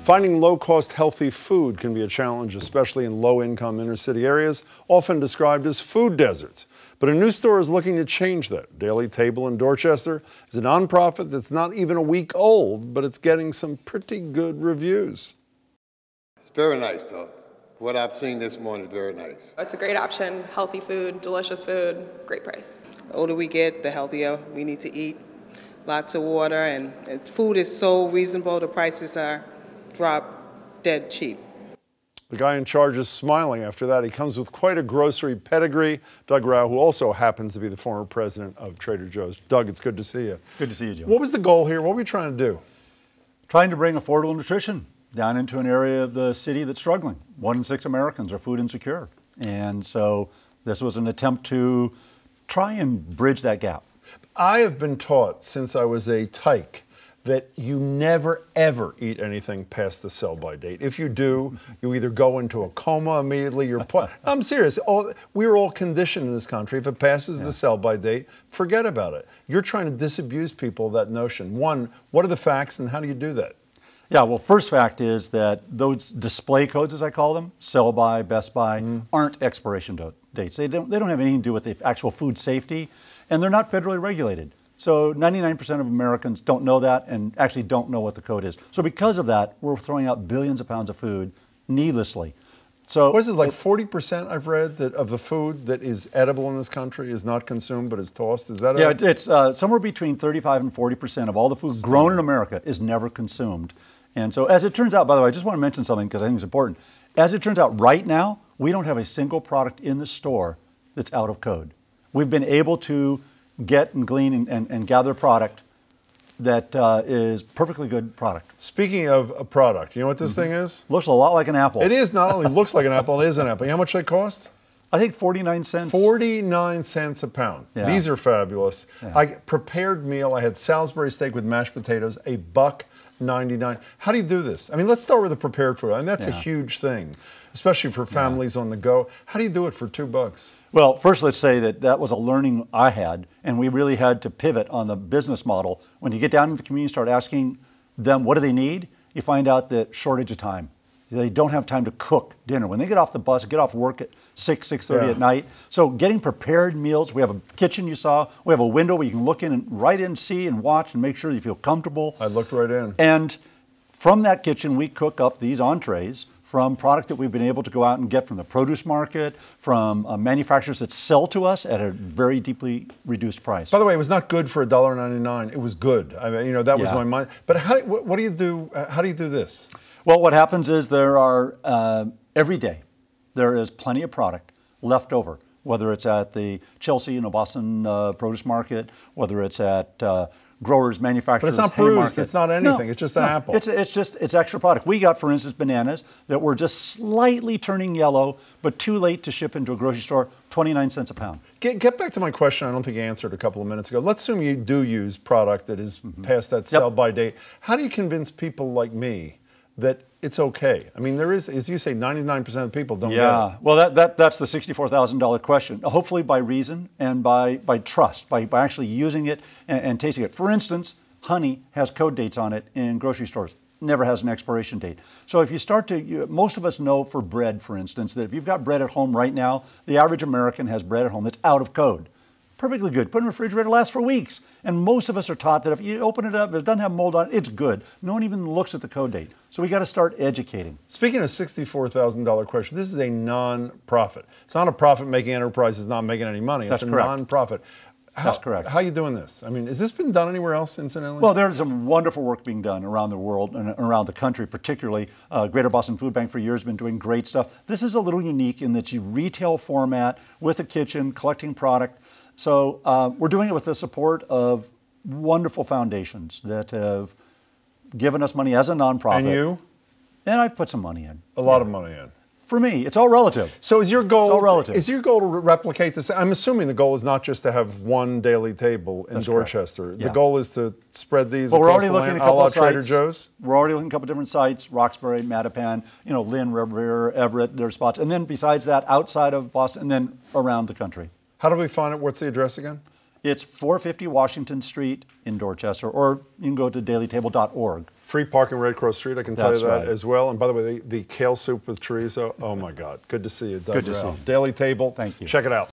Finding low-cost, healthy food can be a challenge, especially in low-income inner-city areas, often described as food deserts. But a new store is looking to change that. Daily Table in Dorchester is a nonprofit that's not even a week old, but it's getting some pretty good reviews. It's very nice, though. What I've seen this morning is very nice. It's a great option, healthy food, delicious food, great price. The older we get, the healthier we need to eat. Lots of water, and food is so reasonable. The prices are dropped dead cheap. The guy in charge is smiling after that. He comes with quite a grocery pedigree. Doug Rauch, who also happens to be the former president of Trader Joe's. Doug, it's good to see you. Good to see you, Jim. What was the goal here? What were we trying to do? Trying to bring affordable nutrition down into an area of the city that's struggling. 1 in 6 Americans are food insecure. And so this was an attempt to try and bridge that gap. I have been taught since I was a tyke that you never, ever eat anything past the sell-by date. If you do, you either go into a coma immediately, I'm serious. We're all conditioned in this country. If it passes the sell-by date, forget about it. You're trying to disabuse people of that notion. One, what are the facts and how do you do that? Yeah, well, first fact is that those display codes, as I call them, sell-by, best by, aren't expiration dates. They don't have anything to do with the actual food safety, and they're not federally regulated. So 99% of Americans don't know that and actually don't know what the code is. So because of that, we're throwing out billions of pounds of food needlessly. So what is it, like 40% I've read that of the food that is edible in this country is not consumed but is tossed? Is that Yeah, it's somewhere between 35 and 40% of all the food grown in America is never consumed. And so as it turns out, by the way, I just want to mention something because I think it's important. As it turns out right now, we don't have a single product in the store that's out of code. We've been able to get and glean and gather product that is perfectly good product. Speaking of a product, you know what this thing is? Looks a lot like an apple. It is not only looks like an apple, it is an apple. You know how much they cost? I think 49 cents. 49 cents a pound. Yeah. These are fabulous. Yeah. Prepared meal, I had Salisbury steak with mashed potatoes, $1.99. How do you do this? I mean, let's start with the prepared food. I mean, that's a huge thing, especially for families on the go. How do you do it for $2? Well, first let's say that was a learning I had, and we really had to pivot on the business model. When you get down into the community and start asking them what do they need, you find out that shortage of time. They don't have time to cook dinner. When they get off the bus, get off work at 6:30 at night. So getting prepared meals, we have a kitchen you saw, we have a window where you can look in and right in, see and watch and make sure you feel comfortable. I looked right in. And from that kitchen, we cook up these entrees from product that we've been able to go out and get from the produce market, from manufacturers that sell to us at a very deeply reduced price. By the way, it was not good for $1.99. It was good. I mean, you know, that was my mind. But what do you do? How do you do this? Well, what happens is there are, every day, there is plenty of product left over, whether it's at the Chelsea, Boston produce market, whether it's at growers, manufacturers. But it's not bruised, it's not anything, it's just an apple. It's extra product. We got, for instance, bananas that were just slightly turning yellow, but too late to ship into a grocery store, 29 cents a pound. Get back to my question I don't think you answered a couple of minutes ago. Let's assume you do use product that is past that sell-by date. How do you convince people like me that it's okay? I mean, there is, as you say, 99% of people don't get it. Well, that's the $64,000 question. Hopefully by reason and by trust, by actually using it and tasting it. For instance, honey has code dates on it in grocery stores. Never has an expiration date. So if you start to, most of us know for bread, for instance, that if you've got bread at home right now, the average American has bread at home that's out of code. Perfectly good. Put in the refrigerator, lasts for weeks. And most of us are taught that if you open it up, if it doesn't have mold on it, it's good. No one even looks at the code date. So we got to start educating. Speaking of $64,000 question, this is a non-profit. It's not a profit-making enterprise. It's not making any money. It's a non-profit. That's correct. How are you doing this? I mean, has this been done anywhere else, incidentally? Well, there's some wonderful work being done around the world and around the country, particularly. Greater Boston Food Bank for years has been doing great stuff. This is a little unique in that you retail format with a kitchen, collecting product. So we're doing it with the support of wonderful foundations that have given us money as a nonprofit. And you? And I've put some money in. A lot of money in. For me, it's all relative. So is your goal? It's all relative. Is your goal to replicate this? I'm assuming the goal is not just to have one Daily Table in Dorchester. Yeah. The goal is to spread these well, across the land, a la Trader Joe's? We're already looking at a couple different sites, Roxbury, Mattapan, Lynn, Revere, Everett, there are spots. And then besides that, outside of Boston, and then around the country. How do we find it? What's the address again? It's 450 Washington Street in Dorchester, or you can go to dailytable.org. Free parking right across the street, I can tell you That's that right. as well. And by the way, the kale soup with chorizo, oh my God. Good to see you, Doug Good to see Rauch. you. Daily Table. Thank you. Check it out.